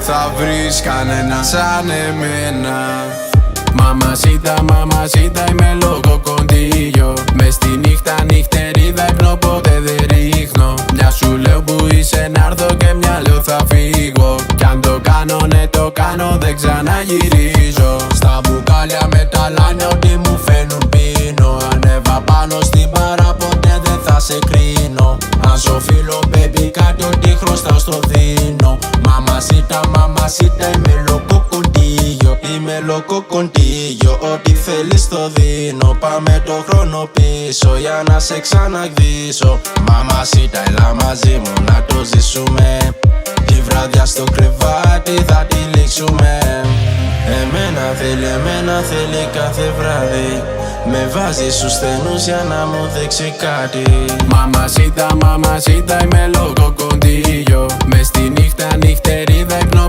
δεν θα βρεις κανένα σαν εμένα. Μαμασίτα, είμαι λόγο κοντήλιο. Μες στη νύχτα νυχτερίδα ύπνο ποτέ δεν ρίχνω. Μια σου λέω που είσαι να'ρθω και μια λέω θα φύγω. Κι αν το κάνω, ναι το κάνω, δεν ξαναγυρίζω. Στα μπουκάλια με τα λάνια ό,τι μου φαίνουν πίνω. Ανέβα πάνω στην παρά ποτέ δεν θα σε κρίνω. Αν σου φίλο baby κάτι ό,τι χρωστάω στο δίνω. Μαμασίτα, είμαι λόγο κοντήλιο. Είμαι λόγο κοντήλιο, ό,τι θέλεις το δίνω. Πάμε το χρόνο πίσω για να σε ξαναγδίσω. Μαμασίτα, έλα μαζί μου να το ζήσουμε. Τη βράδια στο κρεβάτι θα τη λήξουμε. Εμένα θέλει κάθε βράδυ. Με βάζει στους στενούς για να μου δείξει κάτι. Μαμασίτα, είμαι λόγο κοντήλιο. Μες στη νύχτα νυχτερίδα ύπνο